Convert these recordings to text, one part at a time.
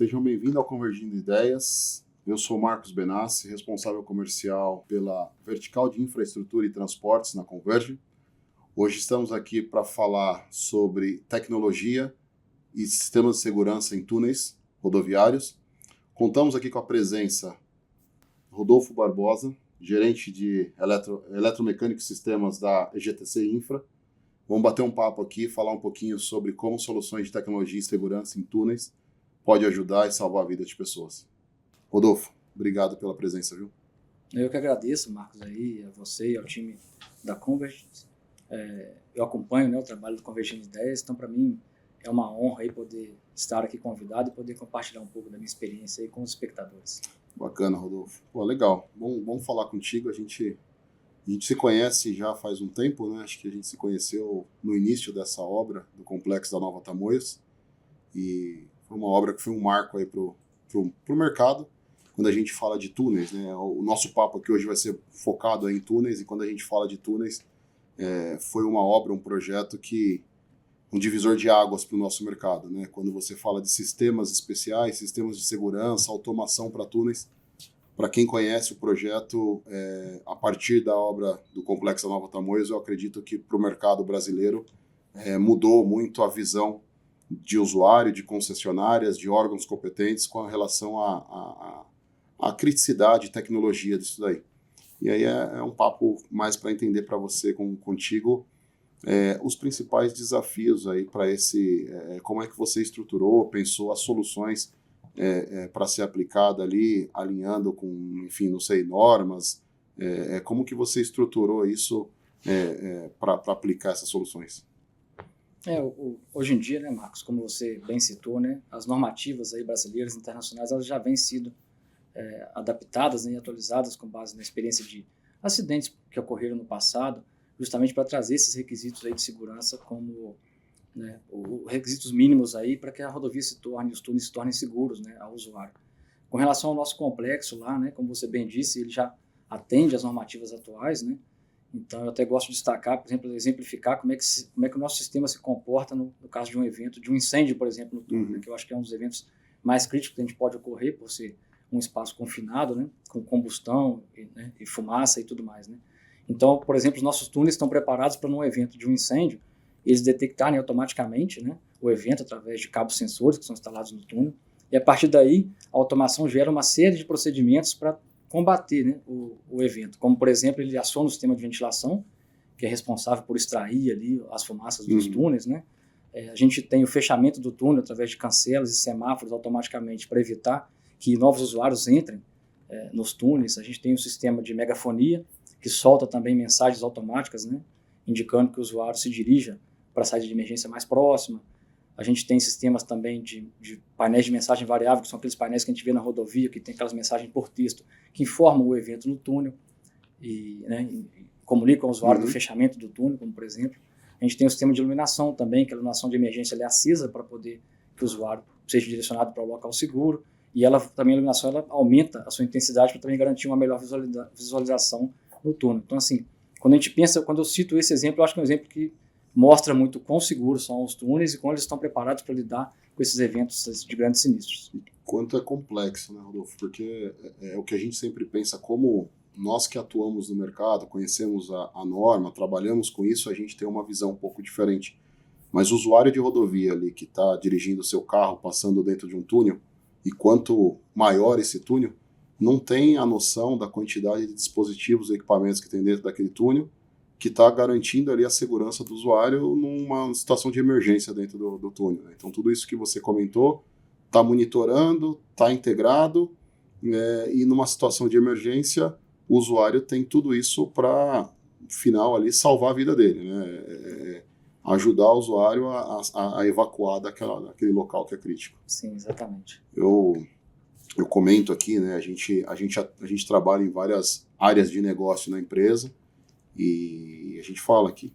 sejam bem-vindos ao Convergindo Ideias. Eu sou Marcos Benassi, responsável comercial pela vertical de infraestrutura e transportes na Converge. Hoje estamos aqui para falar sobre tecnologia e sistemas de segurança em túneis rodoviários. Contamos aqui com a presença de Rodolfo Barbosa, gerente de eletromecânica e sistemas da EGTC Infra. Vamos bater um papo aqui, falar um pouquinho sobre como soluções de tecnologia e segurança em túneis pode ajudar e salvar a vida de pessoas. Rodolfo, obrigado pela presença, viu? Eu que agradeço, Marcos, aí, a você e ao time da Converge. Eu acompanho, o trabalho do Convergindo Ideias, então para mim é uma honra aí poder estar aqui convidado e poder compartilhar um pouco da minha experiência aí com os espectadores. Bacana, Rodolfo. Pô, legal. Bom falar contigo. A gente se conhece já faz um tempo, né? Acho que a gente se conheceu no início dessa obra do Complexo da Nova Tamoios. E foi uma obra que foi um marco aí pro mercado. Quando a gente fala de túneis, né? O nosso papo aqui hoje vai ser focado em túneis. E quando a gente fala de túneis, foi uma obra, um projeto um divisor de águas para o nosso mercado, né? Quando você fala de sistemas especiais, sistemas de segurança, automação para túneis, para quem conhece o projeto, a partir da obra do Complexo da Nova Tamoios, eu acredito que para o mercado brasileiro mudou muito a visão de usuário, de concessionárias, de órgãos competentes com relação à criticidade e tecnologia disso daí. E aí é um papo mais para entender para você, contigo, os principais desafios aí para como é que você estruturou, pensou as soluções para ser aplicada ali, alinhando com, enfim, não sei, normas, como que você estruturou isso para aplicar essas soluções? Hoje em dia, né, Marcos, como você bem citou, né, as normativas aí brasileiras e internacionais elas já vêm sido adaptadas, né, e atualizadas com base na experiência de acidentes que ocorreram no passado, justamente para trazer esses requisitos aí de segurança como, né, os requisitos mínimos aí para que a rodovia os túneis se tornem seguros, né, ao usuário. Com relação ao nosso complexo lá, né, como você bem disse, ele já atende às normativas atuais, né. Então, eu até gosto de destacar, por exemplo, exemplificar como é que o nosso sistema se comporta no caso de um evento, de um incêndio, por exemplo, no túnel, que eu acho que é um dos eventos mais críticos que a gente pode ocorrer, por ser um espaço confinado, né, com combustão e fumaça e tudo mais, né. Então, por exemplo, os nossos túneis estão preparados para, num evento de um incêndio, eles detectarem automaticamente, né, o evento através de cabos sensores que são instalados no túnel, e a partir daí, a automação gera uma série de procedimentos para combater, né, o evento, como por exemplo ele aciona o sistema de ventilação, que é responsável por extrair ali as fumaças dos túneis, né. A gente tem o fechamento do túnel através de cancelas e semáforos automaticamente para evitar que novos usuários entrem nos túneis. A gente tem um sistema de megafonia que solta também mensagens automáticas, né, indicando que o usuário se dirija para a saída de emergência mais próxima. A gente tem sistemas também de painéis de mensagem variável, que são aqueles painéis que a gente vê na rodovia, que tem aquelas mensagens por texto, que informam o evento no túnel e comunicam ao usuário do fechamento do túnel, como por exemplo. A gente tem o sistema de iluminação também, que a iluminação de emergência ela é acesa para poder que o usuário seja direcionado para o local seguro. E ela também, a iluminação ela aumenta a sua intensidade para também garantir uma melhor visualização no túnel. Então, assim, quando eu cito esse exemplo, eu acho que é um exemplo que mostra muito quão seguros são os túneis e como eles estão preparados para lidar com esses eventos de grandes sinistros. Quanto é complexo, né, Rodolfo? Porque é o que a gente sempre pensa, como nós que atuamos no mercado, conhecemos a norma, trabalhamos com isso, a gente tem uma visão um pouco diferente. Mas o usuário de rodovia ali que está dirigindo o seu carro, passando dentro de um túnel, e quanto maior esse túnel, não tem a noção da quantidade de dispositivos e equipamentos que tem dentro daquele túnel, que está garantindo ali a segurança do usuário numa situação de emergência dentro do túnel. Né? Então, tudo isso que você comentou está monitorando, está integrado, e numa situação de emergência, o usuário tem tudo isso para, no final, ali, salvar a vida dele, né? Ajudar o usuário a evacuar daquele local que é crítico. Sim, exatamente. Eu comento aqui, né? A gente trabalha em várias áreas de negócio na empresa, e a gente fala que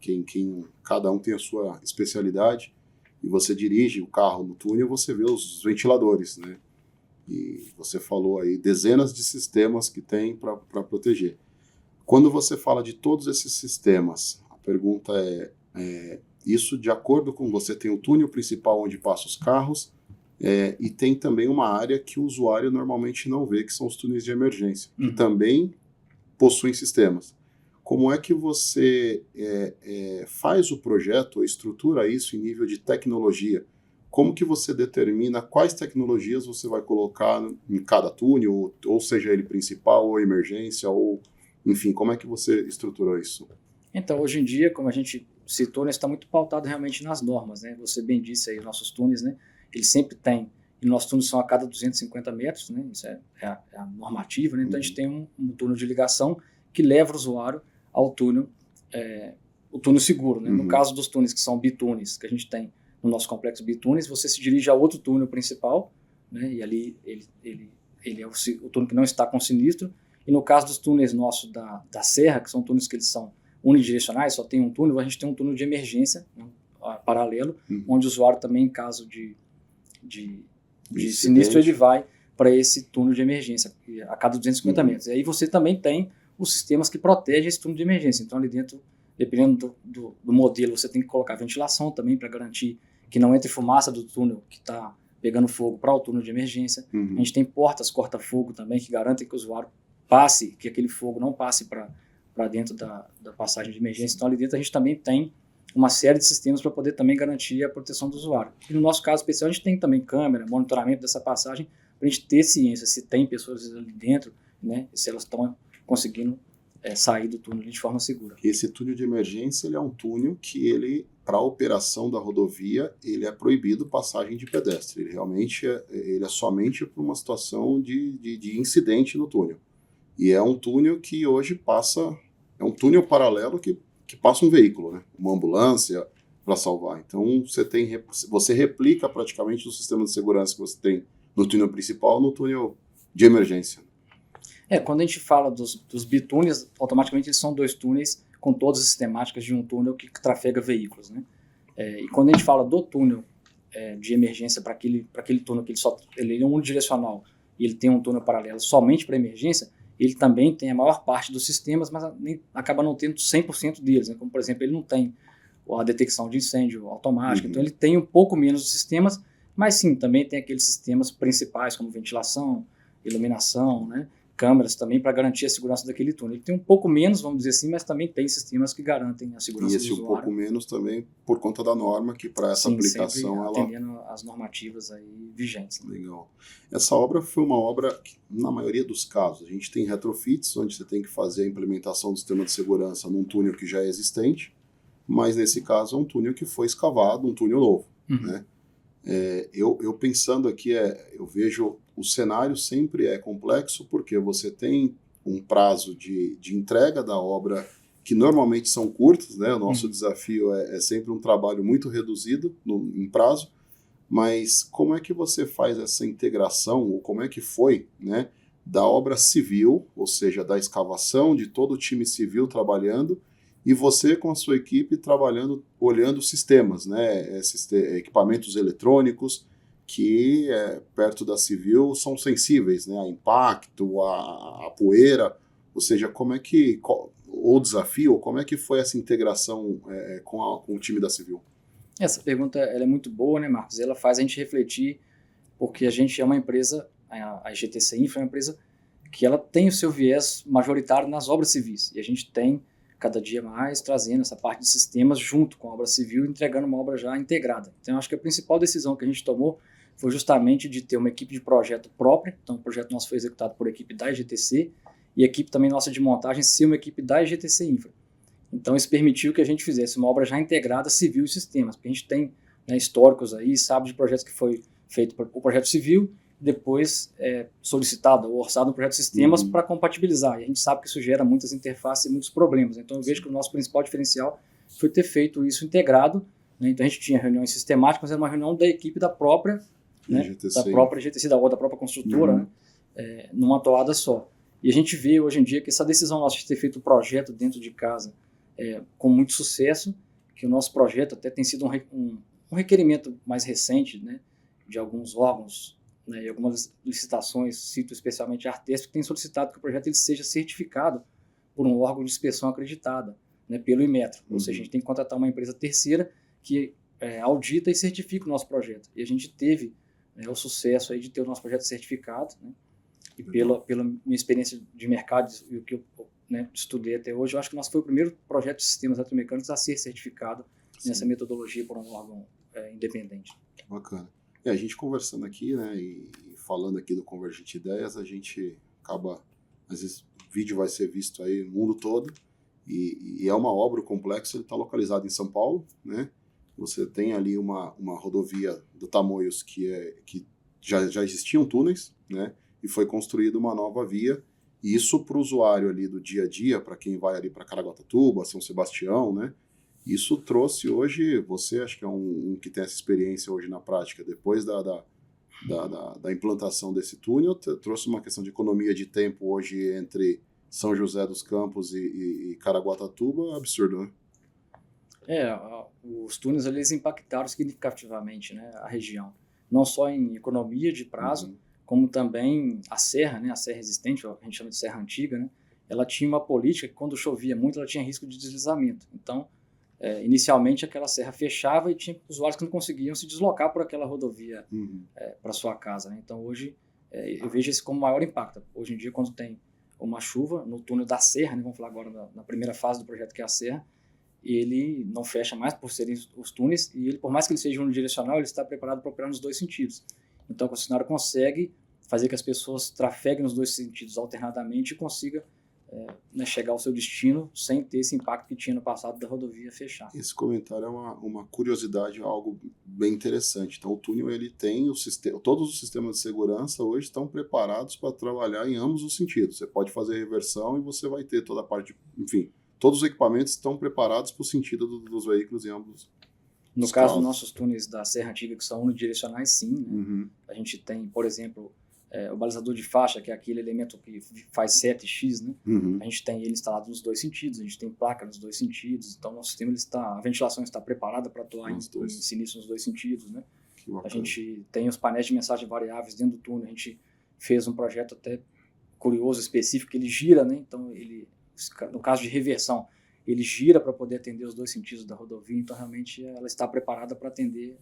cada um tem a sua especialidade, e você dirige o carro no túnel, você vê os ventiladores, né? E você falou aí dezenas de sistemas que tem para proteger. Quando você fala de todos esses sistemas, a pergunta isso de acordo com você tem o túnel principal onde passam os carros, E tem também uma área que o usuário normalmente não vê, que são os túneis de emergência, que também possuem sistemas. Como é que você faz o projeto ou estrutura isso em nível de tecnologia? Como que você determina quais tecnologias você vai colocar em cada túnel, ou seja ele principal ou emergência, ou enfim, como é que você estruturou isso? Então, hoje em dia, como a gente citou, né, está muito pautado realmente nas normas, né? Você bem disse aí, nossos túneis, né? Eles sempre têm, e nossos túneis são a cada 250 metros, né? Isso é a normativa, né? Então, a gente tem um túnel de ligação que leva o usuário ao túnel, o túnel seguro, né? No caso dos túneis que são bitúneis, que a gente tem no nosso complexo bitúneis, você se dirige a outro túnel principal, né? E ali ele é o túnel que não está com sinistro. E no caso dos túneis nossos da Serra, que são túneis que eles são unidirecionais, só tem um túnel, a gente tem um túnel de emergência, né, paralelo, onde o usuário também, em caso de sinistro, ele vai para esse túnel de emergência, a cada 250 metros. E aí você também tem os sistemas que protegem esse túnel de emergência. Então, ali dentro, dependendo do modelo, você tem que colocar ventilação também para garantir que não entre fumaça do túnel que está pegando fogo para o túnel de emergência. A gente tem portas corta-fogo também que garantem que o usuário passe, que aquele fogo não passe para dentro da passagem de emergência. Então, ali dentro a gente também tem uma série de sistemas para poder também garantir a proteção do usuário. E no nosso caso especial, a gente tem também câmera, monitoramento dessa passagem, para a gente ter ciência se tem pessoas ali dentro, né, se elas estão conseguindo sair do túnel de forma segura. Esse túnel de emergência ele é um túnel que para a operação da rodovia, ele é proibido passagem de pedestre. Ele realmente ele é somente para uma situação de incidente no túnel. E é um túnel que hoje é um túnel paralelo que passa um veículo, né? Uma ambulância para salvar. Então você replica praticamente o sistema de segurança que você tem no túnel principal no túnel de emergência. Quando a gente fala dos bitúneis, automaticamente eles são 2 túneis com todas as sistemáticas de um túnel que trafega veículos, né? E quando a gente fala do túnel de emergência para aquele túnel que ele é unidirecional e ele tem um túnel paralelo somente para emergência, ele também tem a maior parte dos sistemas, mas acaba não tendo 100% deles, né? Como, por exemplo, ele não tem a detecção de incêndio automática, então ele tem um pouco menos de sistemas, mas sim, também tem aqueles sistemas principais, como ventilação, iluminação, né? Câmeras também para garantir a segurança daquele túnel. Ele tem um pouco menos, vamos dizer assim, mas também tem sistemas que garantem a segurança do usuário. E esse um pouco menos também por conta da norma que para essa aplicação ela atendendo as normativas aí vigentes. Né? Legal. Essa obra foi uma obra que, na maioria dos casos, a gente tem retrofits, onde você tem que fazer a implementação do sistema de segurança num túnel que já é existente, mas nesse caso é um túnel que foi escavado, um túnel novo. Né? Eu pensando aqui, eu vejo o cenário sempre é complexo porque você tem um prazo de entrega da obra que normalmente são curtos, né? O nosso desafio é sempre um trabalho muito reduzido em prazo, mas como é que você faz essa integração, ou como é que foi, né, da obra civil, ou seja, da escavação, de todo o time civil trabalhando, e você com a sua equipe trabalhando, olhando sistemas, né, equipamentos eletrônicos que perto da civil são sensíveis, né, a impacto, a poeira, ou seja, como é que, o desafio, como é que foi essa integração com o time da civil? Essa pergunta ela é muito boa, né, Marcos? Ela faz a gente refletir, porque a gente é uma empresa, a GTC Infra é uma empresa que ela tem o seu viés majoritário nas obras civis, e a gente tem cada dia mais trazendo essa parte de sistemas junto com a obra civil, entregando uma obra já integrada. Então, eu acho que a principal decisão que a gente tomou foi justamente de ter uma equipe de projeto própria. Então, o projeto nosso foi executado por equipe da EGTC e a equipe também nossa de montagem ser uma equipe da EGTC Infra. Então, isso permitiu que a gente fizesse uma obra já integrada civil e sistemas, porque a gente tem, né, históricos aí, sabe de projetos que foi feito por o projeto civil, depois solicitado ou orçado no projeto de sistemas para compatibilizar. E a gente sabe que isso gera muitas interfaces e muitos problemas. Então, eu vejo que o nosso principal diferencial foi ter feito isso integrado. Né? Então, a gente tinha reuniões sistemáticas, mas era uma reunião da equipe da própria, né, da própria GTC, da própria construtora, né, numa toada só. E a gente vê hoje em dia que essa decisão nossa de ter feito o projeto dentro de casa com muito sucesso, que o nosso projeto até tem sido um requerimento mais recente, né, de alguns órgãos, né, e algumas licitações, cito especialmente a Artesp, que tem solicitado que o projeto ele seja certificado por um órgão de inspeção acreditada, né, pelo Inmetro. Ou seja, a gente tem que contratar uma empresa terceira que audita e certifica o nosso projeto. E a gente teve, o sucesso aí de ter o nosso projeto certificado, né? E pela minha experiência de mercado e o que eu, né, estudei até hoje, eu acho que nós foi o primeiro projeto de sistemas eletromecânicos a ser certificado nessa metodologia por um órgão independente. Bacana. A gente conversando aqui, né, e falando aqui do Convergente Ideias, a gente acaba, às vezes, o vídeo vai ser visto aí no mundo todo, e é uma obra, o complexo, ele está localizado em São Paulo, né? Você tem ali uma rodovia do Tamoios que já existiam túneis, né? E foi construída uma nova via, e isso para o usuário ali do dia a dia, para quem vai ali para Caraguatatuba, São Sebastião, né? Isso trouxe hoje, você acho que é um que tem essa experiência hoje na prática, depois da implantação desse túnel, trouxe uma questão de economia de tempo hoje entre São José dos Campos e Caraguatatuba, absurdo, né? Os túneis eles impactaram significativamente, né, a região, não só em economia de prazo, como também a serra, né, a serra existente, a gente chama de serra antiga, né, ela tinha uma política que quando chovia muito ela tinha risco de deslizamento. Então, inicialmente aquela serra fechava e tinha usuários que não conseguiam se deslocar por aquela rodovia para sua casa, né? Então hoje eu vejo isso como maior impacto. Hoje em dia, quando tem uma chuva no túnel da serra, né, vamos falar agora na primeira fase do projeto, que é a serra, ele não fecha mais por serem os túneis, e ele, por mais que ele seja unidirecional, ele está preparado para operar nos dois sentidos. Então a concessionária consegue fazer que as pessoas trafeguem nos dois sentidos alternadamente e consiga chegar ao seu destino sem ter esse impacto que tinha no passado da rodovia fechar. Esse comentário é uma curiosidade, algo bem interessante. Então, o túnel ele tem todos os sistemas de segurança hoje estão preparados para trabalhar em ambos os sentidos. Você pode fazer reversão e você vai ter toda a parte, enfim, todos os equipamentos estão preparados para o sentido dos veículos em ambos. No caso dos nossos túneis da Serra Antiga, que são unidirecionais, sim, né? A gente tem, por exemplo, o balizador de faixa, que é aquele elemento que faz 7x, né? A gente tem ele instalado nos dois sentidos, a gente tem placa nos dois sentidos, então nosso sistema a ventilação está preparada para atuar em sinistro nos dois sentidos, né? A gente tem os painéis de mensagem variáveis dentro do túnel, a gente fez um projeto até curioso, específico, que ele gira, né? Então, no caso de reversão, ele gira para poder atender os dois sentidos da rodovia, então realmente ela está preparada para atender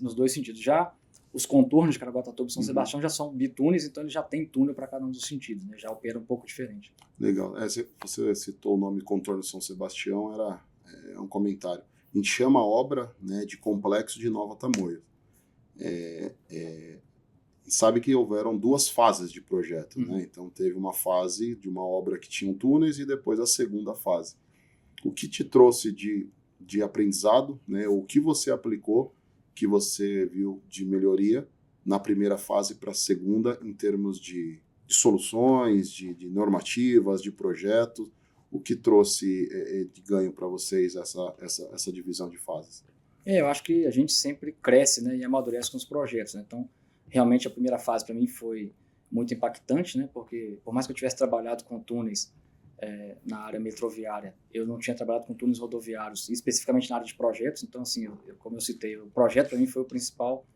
nos dois sentidos. Já os contornos de Caraguatatuba e São Sebastião já são bitúneis, então ele já tem túnel para cada um dos sentidos, né? Já opera um pouco diferente. Legal. Você citou o nome contorno São Sebastião, é um comentário. A gente chama a obra, né, de Complexo de Nova Tamoios. Sabe que houveram duas fases de projeto, né? Então teve uma fase de uma obra que tinha túneis e depois a segunda fase. O que te trouxe de aprendizado, né? O que você aplicou, que você viu de melhoria na primeira fase para a segunda, em termos de soluções, de normativas, de projetos, o que trouxe de ganho para vocês essa divisão de fases? Eu acho que a gente sempre cresce, né, e amadurece com os projetos, né? Então, realmente a primeira fase para mim foi muito impactante, né? Porque por mais que eu tivesse trabalhado com túneis na área metroviária, eu não tinha trabalhado com túneis rodoviários, especificamente na área de projetos. Então, assim, como eu citei, o projeto para mim foi o principal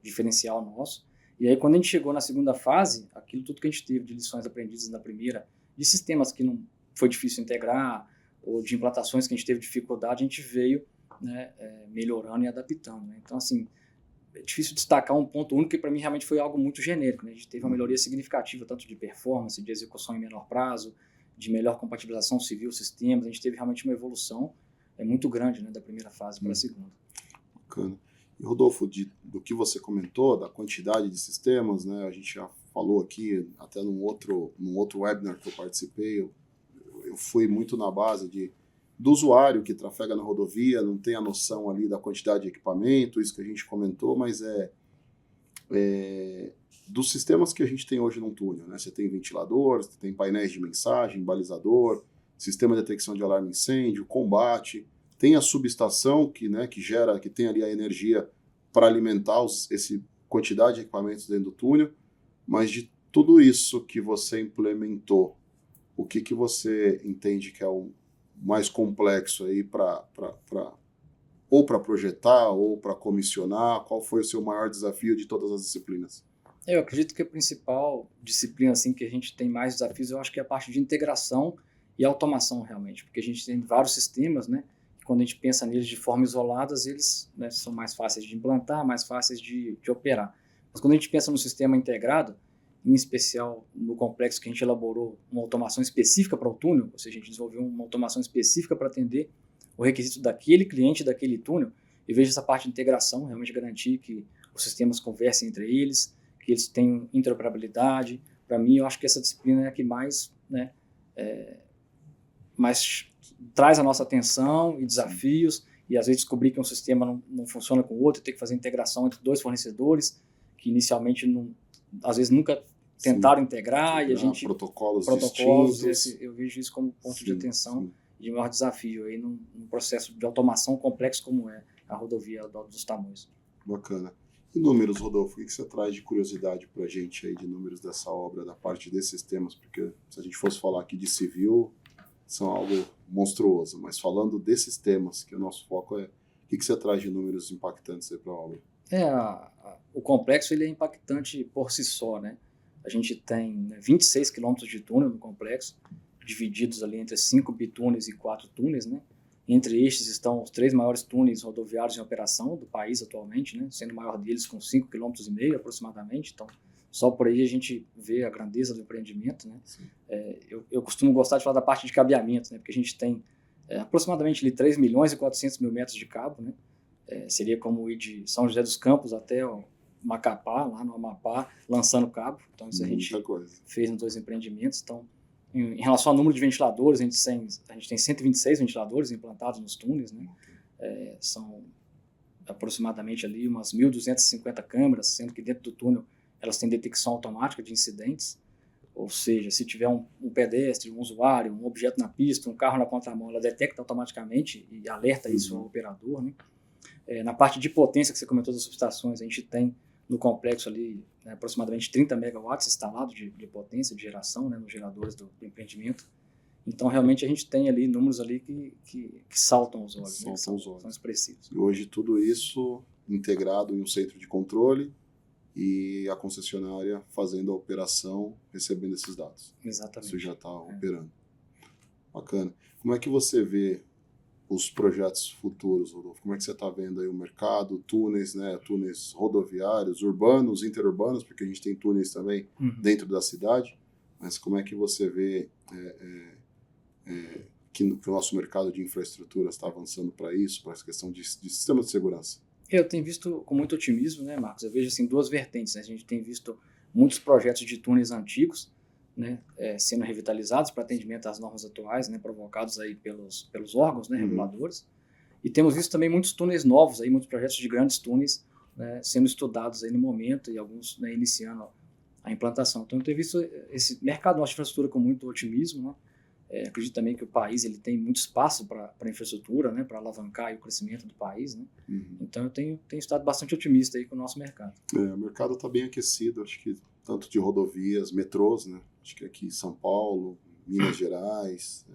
diferencial nosso. E aí, quando a gente chegou na segunda fase, aquilo tudo que a gente teve de lições aprendidas na primeira, de sistemas que não foi difícil integrar, ou de implantações que a gente teve dificuldade, a gente veio, né, melhorando e adaptando, né? Então, assim, é difícil destacar um ponto único, que para mim realmente foi algo muito genérico, né? A gente teve uma melhoria significativa, tanto de performance, de execução em menor prazo, de melhor compatibilização civil, sistemas. A gente teve realmente uma evolução muito grande, né, da primeira fase para a segunda. Bacana. E Rodolfo, do que você comentou, da quantidade de sistemas, né, a gente já falou aqui, até num outro webinar que eu participei, eu fui muito na base do usuário que trafega na rodovia, não tem a noção ali da quantidade de equipamento, isso que a gente comentou, mas dos sistemas que a gente tem hoje num túnel, né? Você tem ventilador, você tem painéis de mensagem, balizador, sistema de detecção de alarme incêndio, combate, tem a subestação que tem ali a energia para alimentar essa quantidade de equipamentos dentro do túnel, mas de tudo isso que você implementou, o que você entende que é o mais complexo aí ou para projetar ou para comissionar? Qual foi o seu maior desafio de todas as disciplinas? Eu acredito que a principal disciplina assim, que a gente tem mais desafios, eu acho que é a parte de integração e automação realmente, porque a gente tem vários sistemas, né? quando a gente pensa neles de forma isolada, eles, né, são mais fáceis de implantar, mais fáceis de operar. Mas quando a gente pensa no sistema integrado, em especial no complexo que a gente elaborou uma automação específica para o túnel, ou seja, a gente desenvolveu uma automação específica para atender o requisito daquele cliente, daquele túnel, e vejo essa parte de integração, realmente garantir que os sistemas conversem entre eles, que eles tenham interoperabilidade. Para mim, eu acho que essa disciplina é a que mais, né, mais traz a nossa atenção e desafios, e às vezes descobrir que um sistema não funciona com o outro, ter que fazer integração entre dois fornecedores, que inicialmente, às vezes, nunca tentaram integrar, e a gente... Protocolos distintos. Eu vejo isso como ponto de atenção e de maior desafio aí num processo de automação complexo como é a rodovia dos Tamoios. Bacana. E números, Rodolfo, o que você traz de curiosidade para a gente aí de números dessa obra, da parte desses sistemas? Porque se a gente fosse falar aqui de civil, são algo monstruoso, mas falando desses temas, que o nosso foco é, o que você traz de números impactantes aí para a obra? O complexo ele é impactante por si só, né? A gente tem, né, 26 quilômetros de túnel no complexo, divididos ali entre 5 bitúneis e 4 túneis, né? Entre estes estão os 3 maiores túneis rodoviários em operação do país atualmente, né? Sendo o maior deles com 5,5 km aproximadamente. Então, só por aí a gente vê a grandeza do empreendimento, né? Eu costumo gostar de falar da parte de cabeamento, né? Porque a gente tem aproximadamente ali, 3 milhões e 400 mil metros de cabo, né? Seria como ir de São José dos Campos até o Macapá, lá no Amapá, lançando cabo. Então, isso a gente fez nos 2 empreendimentos. Então, em relação ao número de ventiladores, a gente tem 126 ventiladores implantados nos túneis, né? São aproximadamente ali umas 1.250 câmeras, sendo que dentro do túnel elas têm detecção automática de incidentes, ou seja, se tiver um pedestre, um usuário, um objeto na pista, um carro na contramão, ela detecta automaticamente e alerta isso ao operador, né? Na parte de potência que você comentou das subestações, a gente tem no complexo ali, né, aproximadamente 30 megawatts instalados de potência, de geração, né, nos geradores do empreendimento. Então, realmente, a gente tem ali números ali que saltam os olhos, né, são expressivos. E hoje, tudo isso integrado em um centro de controle e a concessionária fazendo a operação, recebendo esses dados. Exatamente. Isso já está operando. Bacana. Como é que você vê os projetos futuros, Rodolfo? Como é que você está vendo aí o mercado, túneis, né, túneis rodoviários, urbanos, interurbanos, porque a gente tem túneis também dentro da cidade, mas como é que você vê que o nosso mercado de infraestrutura está avançando para isso, para essa questão de sistema de segurança? Eu tenho visto com muito otimismo, né, Marcos? Eu vejo assim 2 vertentes, né? A gente tem visto muitos projetos de túneis antigos, né, sendo revitalizados para atendimento às normas atuais, né, provocados aí pelos órgãos, né, reguladores. E temos visto também muitos túneis novos, aí, muitos projetos de grandes túneis, né, sendo estudados aí no momento e alguns, né, iniciando a implantação. Então, eu tenho visto esse mercado de infraestrutura com muito otimismo, né? Acredito também que o país ele tem muito espaço para infraestrutura, né, para alavancar aí o crescimento do país, né? Então, eu tenho estado bastante otimista aí com o nosso mercado. O mercado está bem aquecido, acho que tanto de rodovias, metrôs, né? Acho que aqui em São Paulo, Minas Gerais,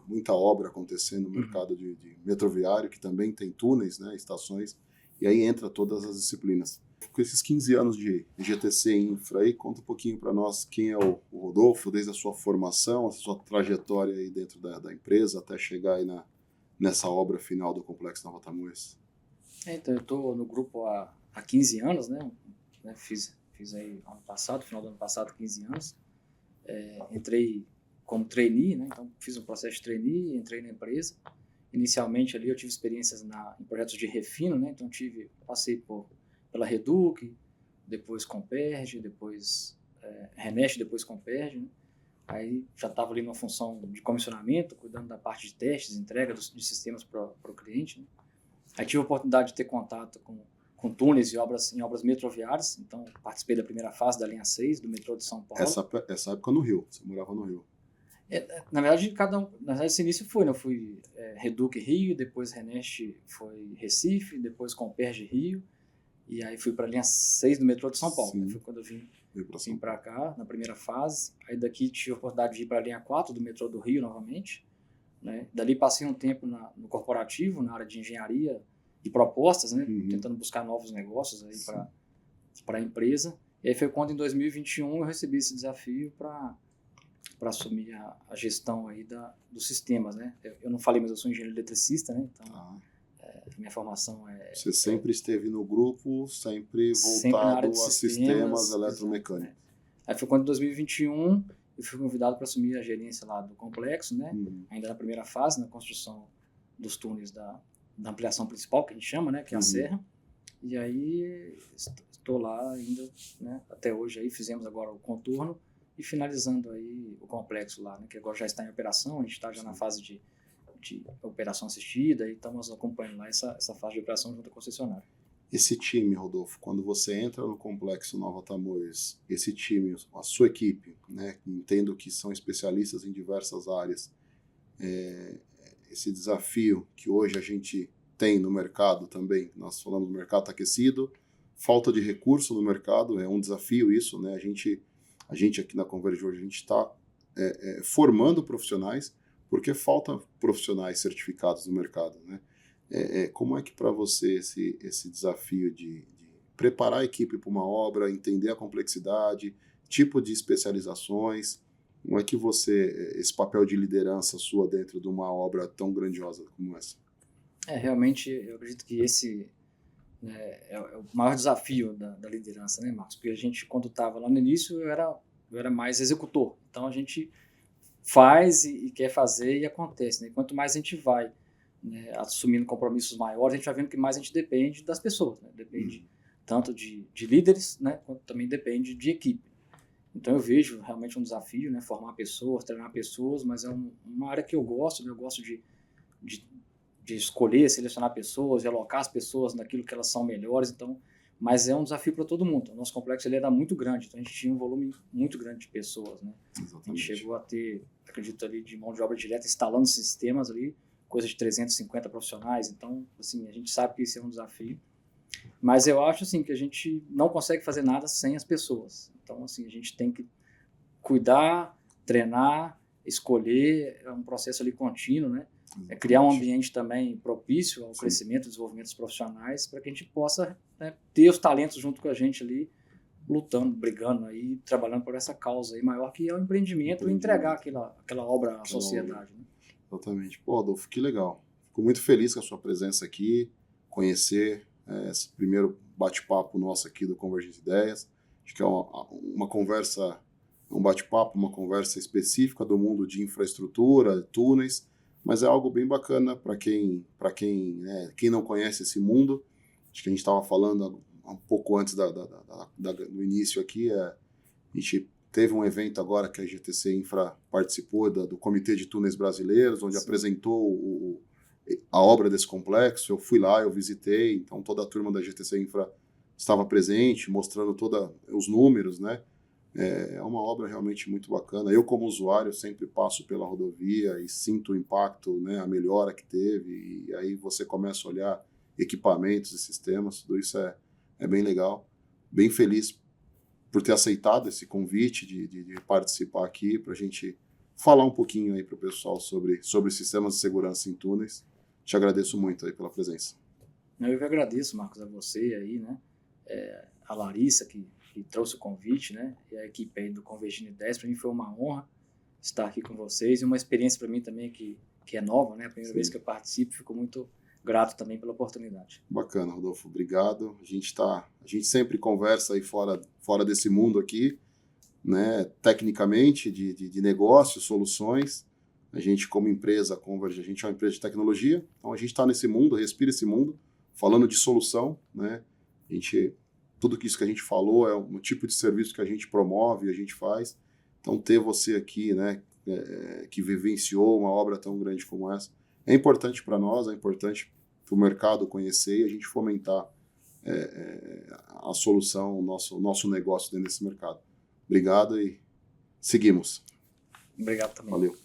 muita obra acontecendo no mercado de metroviário, que também tem túneis, né, estações, e aí entra todas as disciplinas. Com esses 15 anos de GTC Infra aí, conta um pouquinho para nós quem é o Rodolfo, desde a sua formação, a sua trajetória aí dentro da empresa, até chegar aí nessa obra final do Complexo Nova Tamoios. Então, eu estou no grupo há 15 anos, né? Fiz aí ano passado, final do ano passado, 15 anos. Entrei como trainee, né? Então fiz um processo de trainee, entrei na empresa. Inicialmente ali eu tive experiências em projetos de refino, né? Então passei pela Reduc, depois Comperge, depois Renest, depois Comperge, né? Aí já estava ali numa função de comissionamento, cuidando da parte de testes, entrega de sistemas para o cliente, né? Aí tive a oportunidade de ter contato com túneis e em obras metroviárias, então participei da primeira fase da linha 6 do metrô de São Paulo. Essa época no Rio, você morava no Rio. Na verdade, esse início foi, né? Eu fui Reduc Rio, depois Renest foi Recife, depois Comperge Rio, e aí fui para a linha 6 do metrô de São Paulo. Foi quando eu vim para cá, na primeira fase. Aí daqui tive a oportunidade de ir para a linha 4 do metrô do Rio novamente, né? Dali passei um tempo no corporativo, na área de engenharia e propostas, né? Tentando buscar novos negócios aí para a empresa. E aí foi quando, em 2021, eu recebi esse desafio para para assumir a gestão aí dos sistemas, né? Eu não falei, mas eu sou engenheiro eletricista, né? Então, minha formação Você sempre esteve no grupo, sempre sempre na área voltado de a sistemas eletromecânicos. exato, né? Aí foi quando, em 2021, eu fui convidado para assumir a gerência lá do complexo, né? Ainda na primeira fase, na construção dos túneis da ampliação principal, que a gente chama, né? Que é a serra. E aí estou lá ainda, né? Até hoje aí fizemos agora o contorno e finalizando aí o complexo lá, né? Que agora já está em operação, a gente está já na fase de operação assistida e estamos acompanhando lá essa fase de operação junto à concessionária. Esse time, Rodolfo, quando você entra no complexo Nova Tamoios, esse time, a sua equipe, né? Entendo que são especialistas em diversas áreas, esse desafio que hoje a gente tem no mercado também, nós falamos do mercado aquecido, falta de recurso no mercado, é um desafio isso, né? A gente aqui na Converge hoje, a gente está formando profissionais, porque faltam profissionais certificados no mercado, né? Como é que para você esse desafio de preparar a equipe para uma obra, entender a complexidade, tipo de especializações, como é que esse papel de liderança sua dentro de uma obra tão grandiosa como essa? Realmente, eu acredito que esse é o maior desafio da liderança, né, Marcos? Porque a gente, quando estava lá no início, eu era mais executor. Então, a gente faz e quer fazer e acontece, né? Quanto mais a gente vai, né, assumindo compromissos maiores, a gente vai vendo que mais a gente depende das pessoas, né? Depende tanto de líderes, né, quanto também depende de equipe. Então, eu vejo realmente um desafio, né? Formar pessoas, treinar pessoas, mas é uma área que eu gosto, né? Eu gosto de escolher, selecionar pessoas, alocar as pessoas naquilo que elas são melhores, então, mas é um desafio para todo mundo. O nosso complexo ele era muito grande, então a gente tinha um volume muito grande de pessoas, né? Exatamente. A gente chegou a ter, acredito ali, de mão de obra direta, instalando sistemas ali, coisa de 350 profissionais, então, assim, a gente sabe que isso é um desafio, mas eu acho, assim, que a gente não consegue fazer nada sem as pessoas, então, assim, a gente tem que cuidar, treinar, escolher, é um processo ali contínuo, né? Criar um ambiente também propício ao crescimento e desenvolvimento dos profissionais para que a gente possa, né, ter os talentos junto com a gente ali, lutando, brigando aí, trabalhando por essa causa aí maior que é o empreendimento e entregar aquela obra à sociedade. Né? Exatamente. Pô, Adolfo, que legal. Fico muito feliz com a sua presença aqui, conhecer esse primeiro bate-papo nosso aqui do Convergente Ideias. Acho que é uma conversa, um bate-papo, uma conversa específica do mundo de infraestrutura, túneis, mas é algo bem bacana para quem não conhece esse mundo. Acho que a gente estava falando um pouco antes do início aqui, a gente teve um evento agora que a GTC Infra participou do Comitê de Túneis Brasileiros, onde apresentou a obra desse complexo. Eu fui lá, eu visitei, então toda a turma da GTC Infra estava presente, mostrando todos os números, né? É uma obra realmente muito bacana. Eu, como usuário, sempre passo pela rodovia e sinto o impacto, né, a melhora que teve, e aí você começa a olhar equipamentos e sistemas, tudo isso é bem legal. Bem feliz por ter aceitado esse convite de participar aqui, para a gente falar um pouquinho aí para o pessoal sobre sistemas de segurança em túneis. Te agradeço muito aí pela presença. Eu que agradeço, Marcos, a você aí, né, a Larissa, que trouxe o convite, né? E a equipe aí do Convergindo Ideias, para mim foi uma honra estar aqui com vocês e uma experiência para mim também que é nova, né? A primeira vez que eu participo, fico muito grato também pela oportunidade. Bacana, Rodolfo, obrigado. A gente sempre conversa aí fora desse mundo aqui, né? Tecnicamente, de negócios, soluções. A gente, como empresa Converge, a gente é uma empresa de tecnologia, então a gente está nesse mundo, respira esse mundo, falando de solução, né? Tudo isso que a gente falou é um tipo de serviço que a gente promove, a gente faz. Então, ter você aqui, né, que vivenciou uma obra tão grande como essa, é importante para nós, é importante para o mercado conhecer e a gente fomentar a solução, o nosso negócio dentro desse mercado. Obrigado e seguimos. Obrigado também. Valeu.